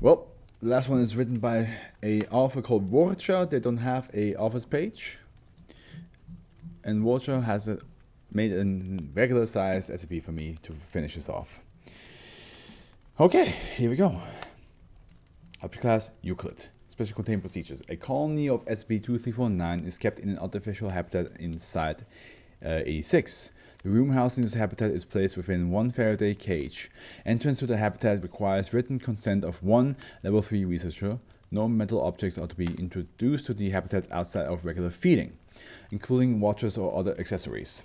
Well, the last one is written by a author called Warcher. They don't have a author's page. And Warcher has made a regular size SCP for me to finish this off. Okay, here we go. Object class Euclid. Special containment procedures. A colony of SCP-2349 is kept in an artificial habitat inside 86. The room housing this habitat is placed within one Faraday cage. Entrance to the habitat requires written consent of one Level 3 researcher. No metal objects are to be introduced to the habitat outside of regular feeding, including watches or other accessories.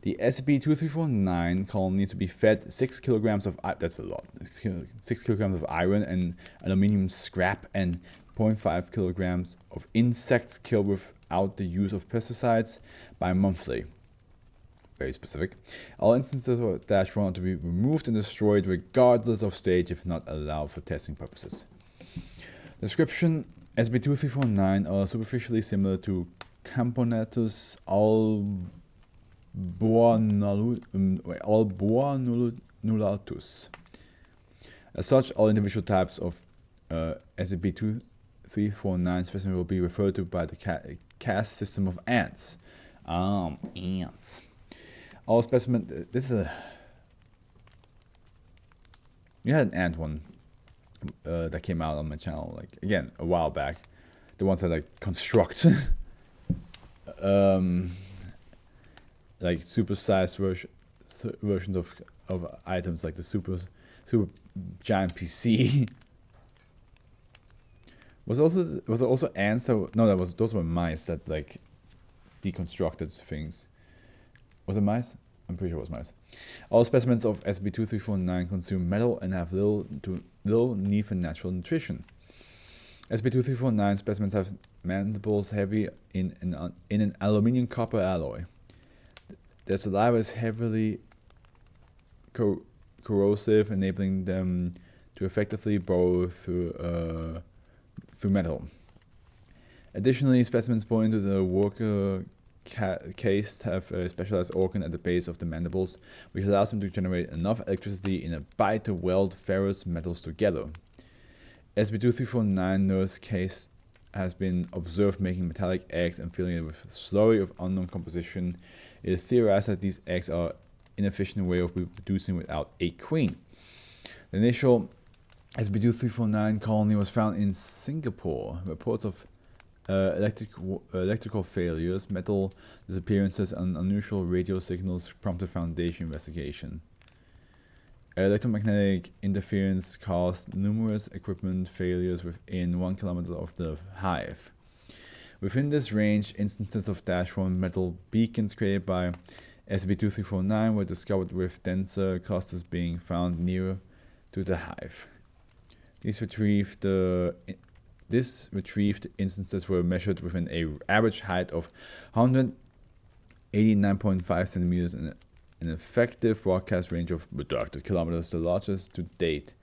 The SCP-2349 colony needs to be fed 6 kilograms of that's a lot. 6 kilograms of iron and aluminium scrap and 0.5 kilograms of insects killed without the use of pesticides bi-monthly. Very specific. All instances of -1 are to be removed and destroyed regardless of stage if not allowed for testing purposes. Description: SCP-2349 are superficially similar to Camponetus alboanulatus. As such, all individual types of SCP-2349 specimen will be referred to by the caste system of ants. Ants. All specimen. This is a. You had an ant one that came out on my channel, like again a while back. The ones that like construct, like supersized versions of items, like the super giant PC. was it also ants? No, those were mice that like deconstructed things. Was it mice? I'm pretty sure it was mice. All specimens of SCP-2349 consume metal and have little need for natural nutrition. SCP-2349 specimens have mandibles heavy in an aluminium copper alloy. Their saliva is heavily corrosive, enabling them to effectively burrow through metal. Additionally, specimens born into the worker caste have a specialized organ at the base of the mandibles, which allows them to generate enough electricity in a bite to weld ferrous metals together. SCP-2349 nurse case has been observed making metallic eggs and filling it with a slurry of unknown composition. It is theorized that these eggs are an inefficient way of reproducing without a queen. The initial SCP-2349 colony was found in Singapore. Reports of electrical failures, metal disappearances, and unusual radio signals prompted Foundation investigation. Electromagnetic interference caused numerous equipment failures within 1 kilometer of the hive. Within this range, instances of -1 metal beacons created by SCP-2349 were discovered, with denser clusters being found nearer to the hive. These retrieved instances were measured within an average height of 189.5 centimeters and an effective broadcast range of redacted kilometers, the largest to date.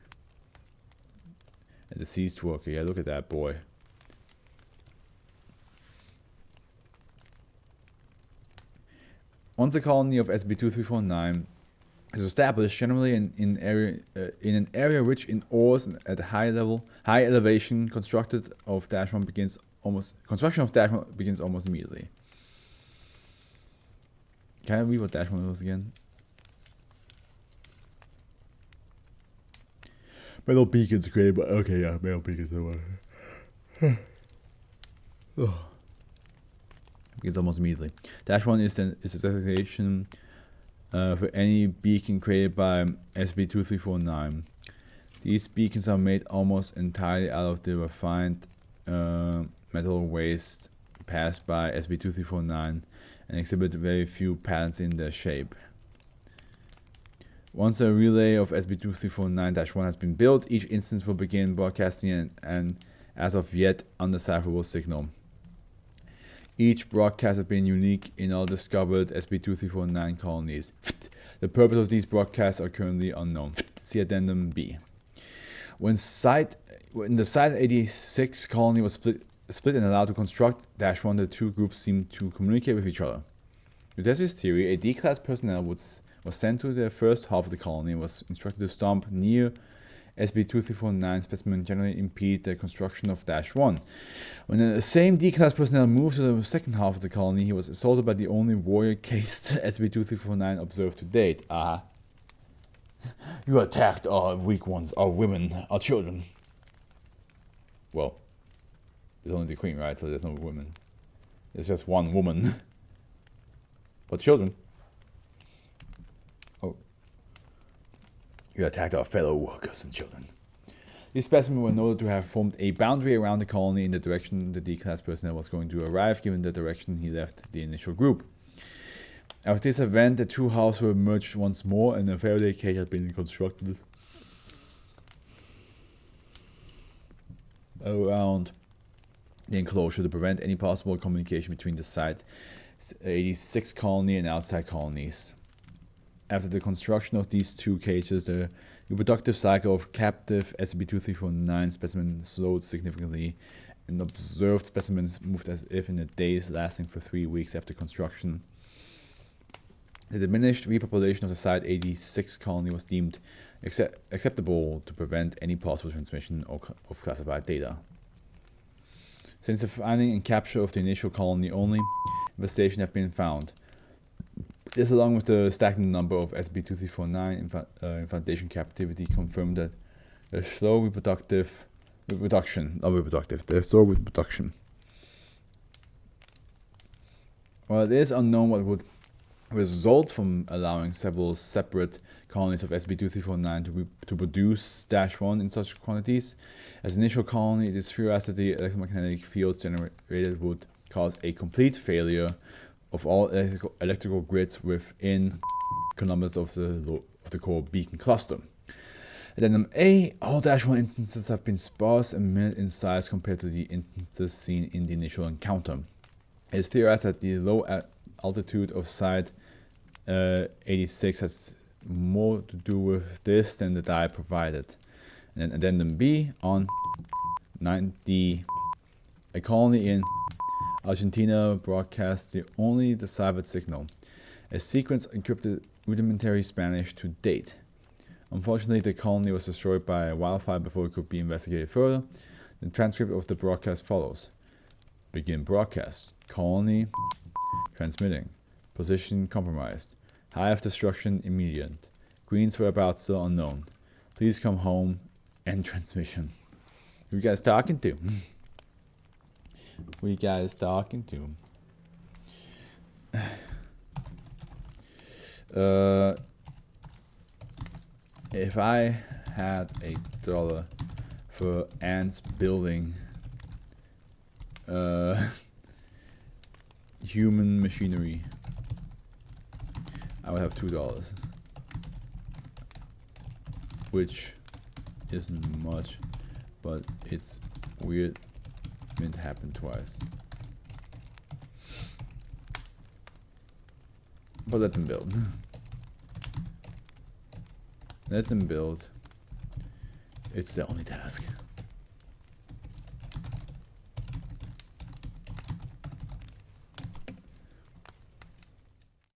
A deceased worker. Yeah, look at that boy. Once a colony of SCP-2349 is established, generally in an area rich in ores at a high elevation, construction of -1 begins almost immediately. Can I read what -1 was again? Metal beacons created by metal beacons. Begins almost immediately. -1 is a designation for any beacon created by SCP-2349. These beacons are made almost entirely out of the refined metal waste passed by SCP-2349 and exhibit very few patterns in their shape. Once a relay of SCP-2349-1 has been built, each instance will begin broadcasting an as of yet undecipherable signal. Each broadcast has been unique in all discovered SCP-2349 colonies. The purpose of these broadcasts are currently unknown. See Addendum B. When the Site 86 colony was split and allowed to construct -1, the two groups seemed to communicate with each other. To test this theory, a D-class personnel was sent to the first half of the colony and was instructed to stomp near SCP-2349 specimens generally impede the construction of -1. When the same D-class personnel moved to the second half of the colony, he was assaulted by the only warrior-cased SCP-2349 observed to date. You attacked our weak ones, our women, our children. Well, there's only the queen, right? So there's no women. There's just one woman. But children. Oh. You attacked our fellow workers and children. These specimens were noted to have formed a boundary around the colony in the direction the D-class personnel was going to arrive, given the direction he left the initial group. After this event, the two halves were merged once more, and a Faraday cage had been constructed around the enclosure to prevent any possible communication between the Site 86 colony and outside colonies. After the construction of these two cages, the reproductive cycle of captive SCP-2349 specimens slowed significantly, and observed specimens moved as if in the days lasting for 3 weeks after construction. The diminished repopulation of the Site 86 colony was deemed acceptable to prevent any possible transmission of classified data. Since the finding and capture of the initial colony, only infestation have been found. This, along with the stagnant number of SCP-2349 infantation captivity, confirmed that the slow reproduction. While it is unknown what would result from allowing several separate colonies of SCP-2349 to produce -1 in such quantities, as an initial colony, it is theorized that the electromagnetic fields generated would cause a complete failure of all electrical grids within kilometers of the core beacon cluster. Addendum A, all -1 instances have been sparse and minute in size compared to the instances seen in the initial encounter. It is theorized that the low altitude of Site 86 has more to do with this than the dye provided. And then Addendum B, on 9D, a colony in Argentina broadcasts the only deciphered signal, a sequence encrypted rudimentary Spanish to date. Unfortunately, the colony was destroyed by a wildfire before it could be investigated further. The transcript of the broadcast follows. Begin broadcast. Colony transmitting. Position compromised. Hive destruction immediate. Green's whereabouts still unknown. Please come home. End transmission. Who you guys talking to? Who you guys talking to? If I had $1 for ants building human machinery, I would have $2, which isn't much, but it's weird. It happened twice. But let them build. Let them build. It's the only task.